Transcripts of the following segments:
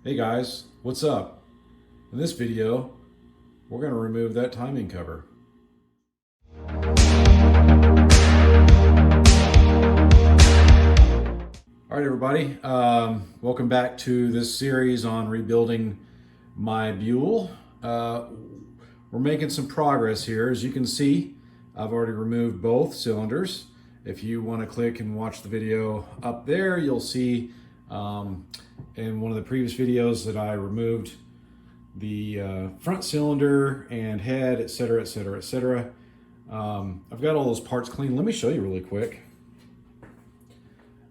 Hey guys, what's up? In this video, we're going to remove that timing cover. All right, everybody, welcome back to this series on rebuilding my Buell. We're making some progress here. As you can see, I've already removed both cylinders. If you want to click and watch the video up there, you'll see in one of the previous videos that I removed the front cylinder and head, etc., etc., etc. I've got all those parts clean. Let me show you really quick.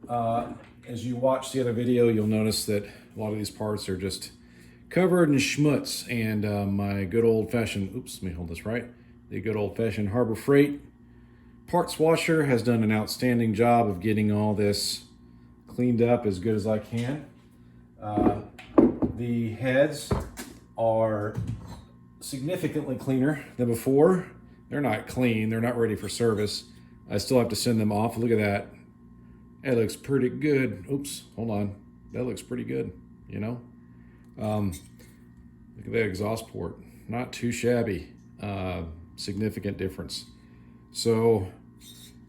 As you watch the other video, you'll notice that a lot of these parts are just covered in schmutz, and my good old-fashioned, oops, let me hold this right, the good old-fashioned Harbor Freight parts washer has done an outstanding job of getting all this cleaned up as good as I can. The heads are significantly cleaner than before. They're not clean, they're not ready for service. I still have to send them off. Look at that. That looks pretty good. Oops, hold on. That looks pretty good, you know? Look at that exhaust port. Not too shabby. Significant difference. So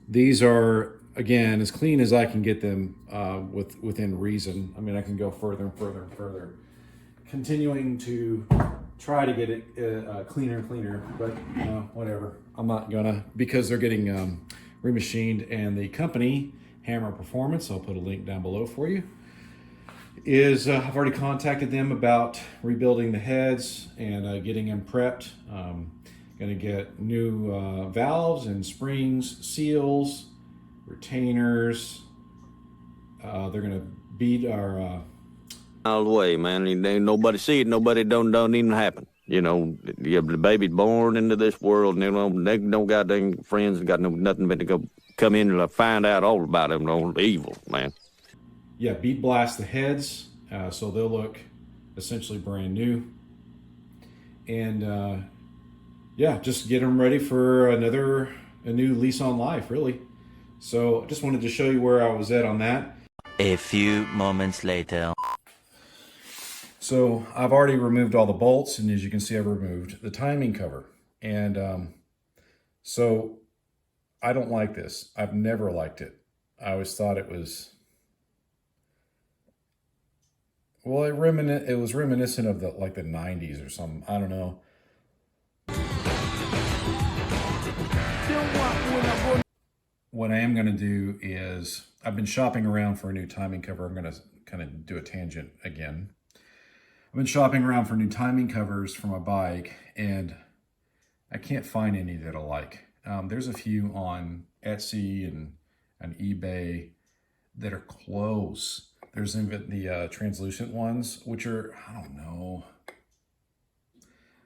these are, again, as clean as I can get them within reason. I mean, I can go further and further and further, continuing to try to get it cleaner and cleaner, but whatever. I'm not gonna, because they're getting remachined, and the company, Hammer Performance, I'll put a link down below for you, is I've already contacted them about rebuilding the heads and getting them prepped. Gonna get new valves and springs, seals, retainers. They're gonna beat our miles away, man. Ain't nobody see it. Nobody don't even happen. You know, the baby's born into this world, and they don't got any friends and got nothing but to go come in and find out all about them. No evil, man. Yeah, beat blast the heads, so they'll look essentially brand new, and yeah, just get them ready for a new lease on life, really. So I just wanted to show you where I was at on that. A few moments later. So I've already removed all the bolts, and as you can see, I've removed the timing cover. And so I don't like this. I've never liked it. I always thought it was, well, it was reminiscent of the 90s or something. I don't know. What I am going to do is, I've been shopping around for a new timing cover. I'm going to kind of do a tangent again. I've been shopping around for new timing covers for my bike, and I can't find any that I like. There's a few on Etsy and eBay that are close. There's even the translucent ones, which are, I don't know.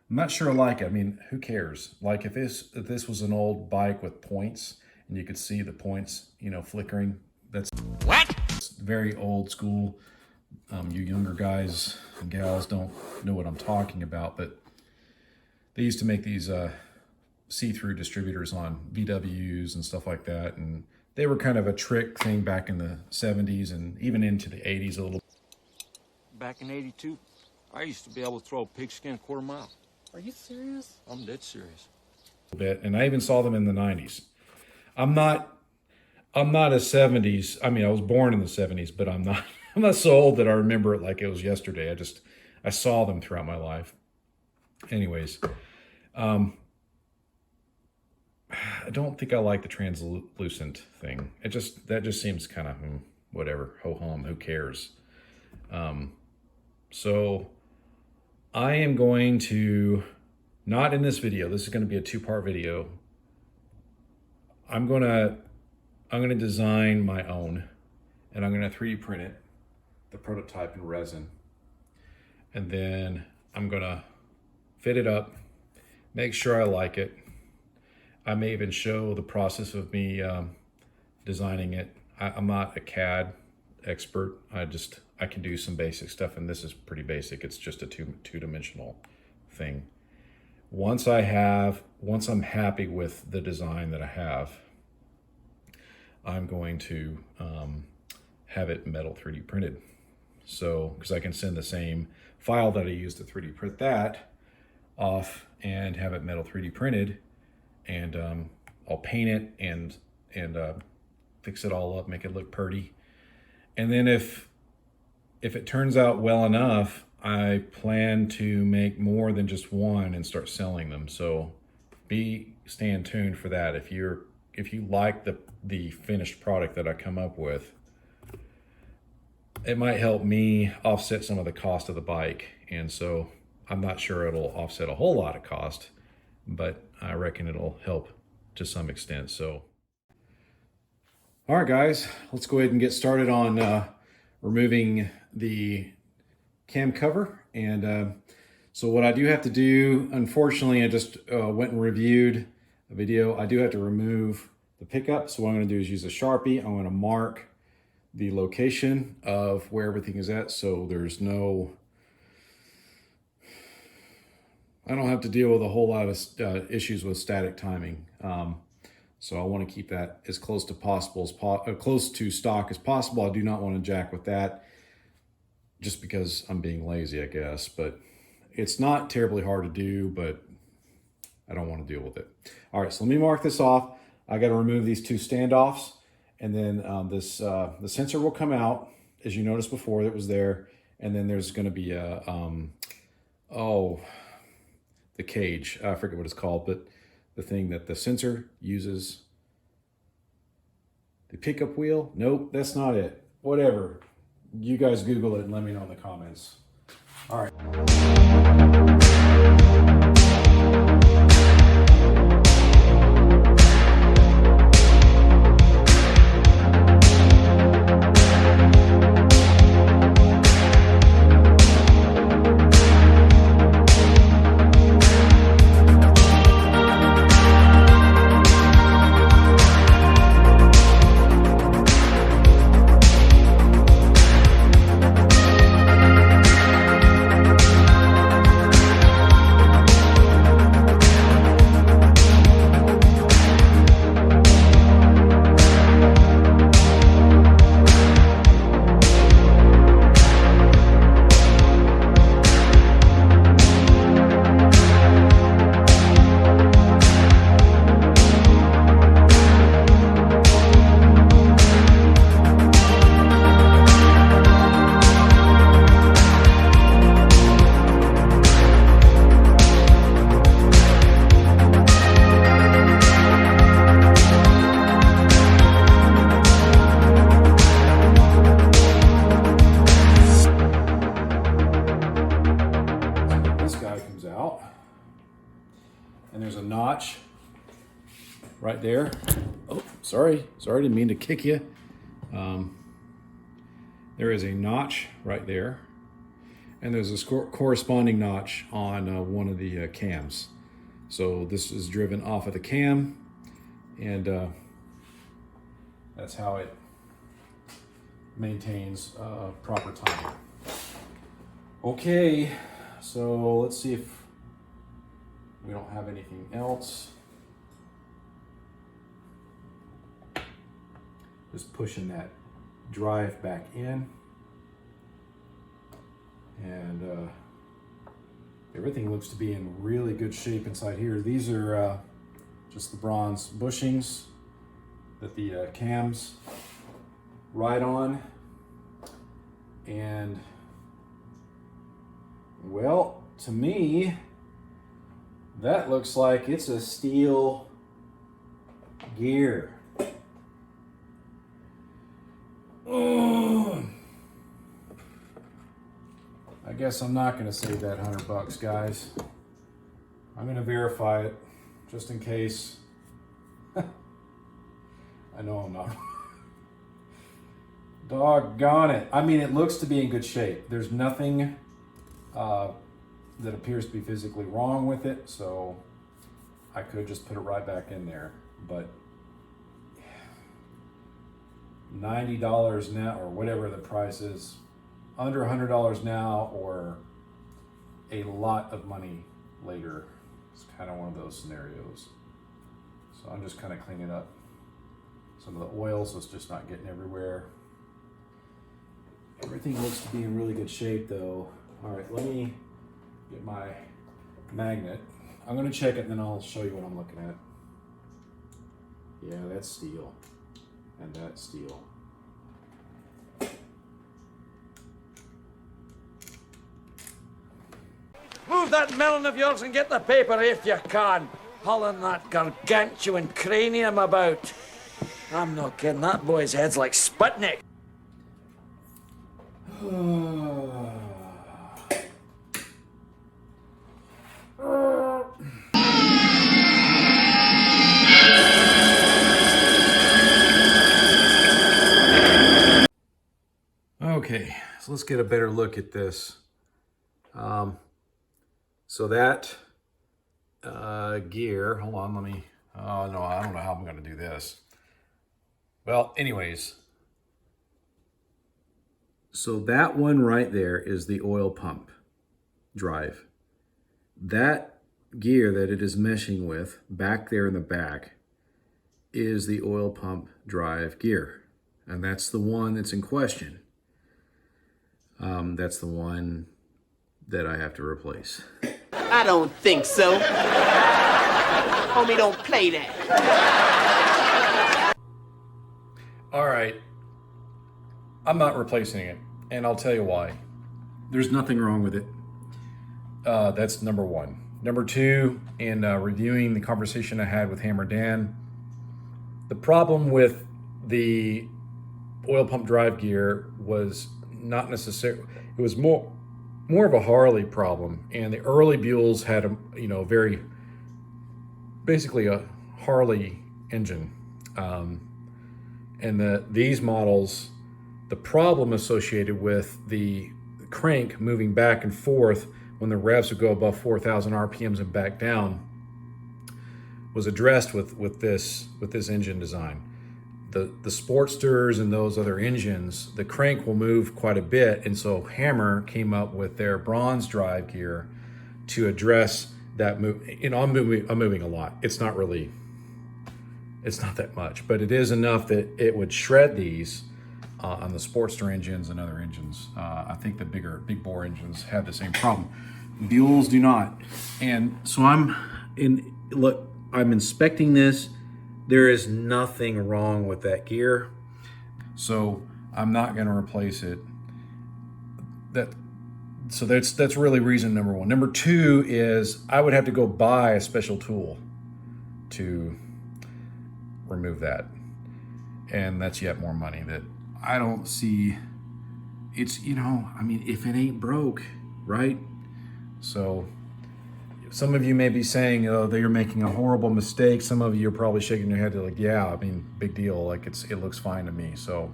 I'm not sure I like it. I mean, who cares? Like if this was an old bike with points, and you could see the points, you know, flickering. That's what? It's very old school. You younger guys and gals don't know what I'm talking about, but they used to make these see-through distributors on VWs and stuff like that, and they were kind of a trick thing back in the 70s and even into the 80s a little. Back in '82, I used to be able to throw a pigskin a quarter mile. Are you serious? I'm dead serious. Bit, and I even saw them in the 90s. I'm not a 70s. I mean, I was born in the 70s, but I'm not so old that I remember it like it was yesterday. I saw them throughout my life. Anyways, I don't think I like the translucent thing. That just seems kind of whatever, ho-hum, who cares? So I am going to, not in this video, this is going to be a two-part video. I'm going to design my own, and I'm going to 3D print it, the prototype in resin. And then I'm going to fit it up, make sure I like it. I may even show the process of me designing it. I'm not a CAD expert. I can do some basic stuff, and this is pretty basic. It's just a two-dimensional thing. Once I'm happy with the design that I have, I'm going to have it metal 3D printed. So, because I can send the same file that I used to 3D print that off and have it metal 3D printed, and I'll paint it and fix it all up, make it look pretty. And then if it turns out well enough, I plan to make more than just one and start selling them. So stay tuned for that. If you like the finished product that I come up with, it might help me offset some of the cost of the bike. And so I'm not sure it'll offset a whole lot of cost, but I reckon it'll help to some extent. So, all right, guys, let's go ahead and get started on removing the cam cover. And so what I do have to do, unfortunately, I just went and reviewed a video. I do have to remove the pickup. So what I'm going to do is use a Sharpie. I'm going to mark the location of where everything is at, so there's no, I don't have to deal with a whole lot of issues with static timing. So I want to keep that as close to possible, close to stock as possible. I do not want to jack with that, just because I'm being lazy, I guess. But it's not terribly hard to do, but I don't want to deal with it. All right, so let me mark this off. I got to remove these two standoffs. And then the sensor will come out, as you noticed before, that was there. And then there's going to be a, the cage. I forget what it's called, but the thing that the sensor uses. The pickup wheel? Nope, that's not it. Whatever. You guys Google it and let me know in the comments. All right. And there's a notch right there. Oh, sorry, didn't mean to kick you. There is a notch right there, and there's a corresponding notch on one of the cams. So this is driven off of the cam, and that's how it maintains proper timing. Okay, so let's see if we don't have anything else. Just pushing that drive back in, and everything looks to be in really good shape inside here. These are just the bronze bushings that the cams ride on, and well, to me, that looks like it's a steel gear. I guess I'm not going to save that $100, guys. I'm going to verify it just in case. I know I'm not. Doggone it. I mean, it looks to be in good shape. There's nothing that appears to be physically wrong with it, so I could just put it right back in there. But $90 now, or whatever the price is, under $100 now, or a lot of money later. It's kind of one of those scenarios. So I'm just kind of cleaning up some of the oil so it's just not getting everywhere. Everything looks to be in really good shape though. All right, let me get my magnet. I'm gonna check it and then I'll show you what I'm looking at. Yeah, that's steel. And that's steel. Move that melon of yours and get the paper if you can. Hauling that gargantuan cranium about. I'm not kidding, that boy's head's like Sputnik. Okay, so let's get a better look at this. So that gear, hold on, let me, oh no, I don't know how I'm gonna do this. Well, anyways, so that one right there is the oil pump drive. That gear that it is meshing with back there in the back is the oil pump drive gear. And that's the one that's in question. That's the one that I have to replace. I don't think so. Homie, don't play that. All right, I'm not replacing it, and I'll tell you why. There's nothing wrong with it. That's number one. Number two, in reviewing the conversation I had with Hammer Dan, the problem with the oil pump drive gear was not necessarily, it was more of a Harley problem. And the early Buells had a, very, basically a Harley engine. And these models, the problem associated with the crank moving back and forth when the revs would go above 4,000 RPMs and back down was addressed with this engine design. The Sportsters and those other engines, the crank will move quite a bit, and so Hammer came up with their bronze drive gear to address that move. I'm moving a lot. It's not that much, but it is enough that it would shred these on the Sportster engines and other engines. I think the big bore engines have the same problem. Buells do not. And so I'm inspecting this. There is nothing wrong with that gear. So I'm not going to replace it. So that's really reason number one. Number two is I would have to go buy a special tool to remove that. And that's yet more money that I don't see. It's, if it ain't broke, right? So some of you may be saying, oh, that you're making a horrible mistake. Some of you are probably shaking your head like, yeah, big deal. Like it looks fine to me. So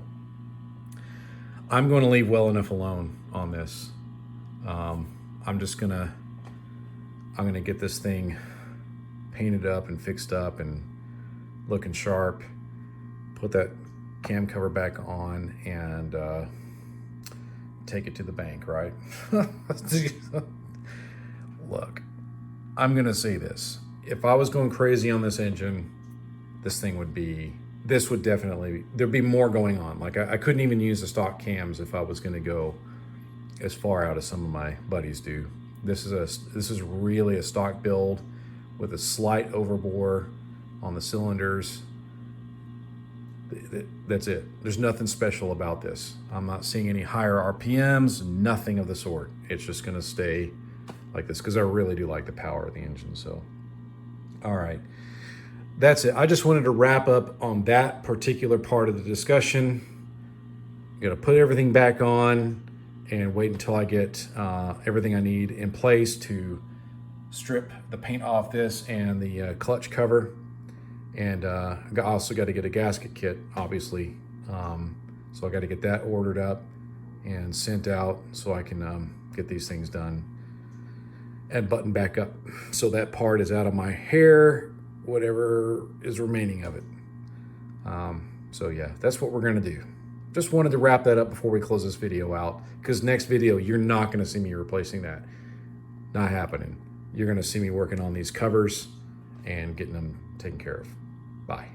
I'm going to leave well enough alone on this. I'm going to get this thing painted up and fixed up and looking sharp, put that cam cover back on, and take it to the bank, right? Look, I'm gonna say this. If I was going crazy on this engine, there'd be more going on. Like I couldn't even use the stock cams if I was gonna go as far out as some of my buddies do. This is really a stock build with a slight overbore on the cylinders. That's it. There's nothing special about this. I'm not seeing any higher RPMs, nothing of the sort. It's just gonna stay like this because I really do like the power of the engine. So, all right, that's it. I just wanted to wrap up on that particular part of the discussion. I'm gonna put everything back on and wait until I get everything I need in place to strip the paint off this and the clutch cover. And I also got to get a gasket kit, obviously. So I got to get that ordered up and sent out so I can get these things done and button back up. So that part is out of my hair, whatever is remaining of it. So yeah, that's what we're gonna do. Just wanted to wrap that up before we close this video out, because next video, you're not gonna see me replacing that. Not happening. You're gonna see me working on these covers and getting them taken care of. Bye.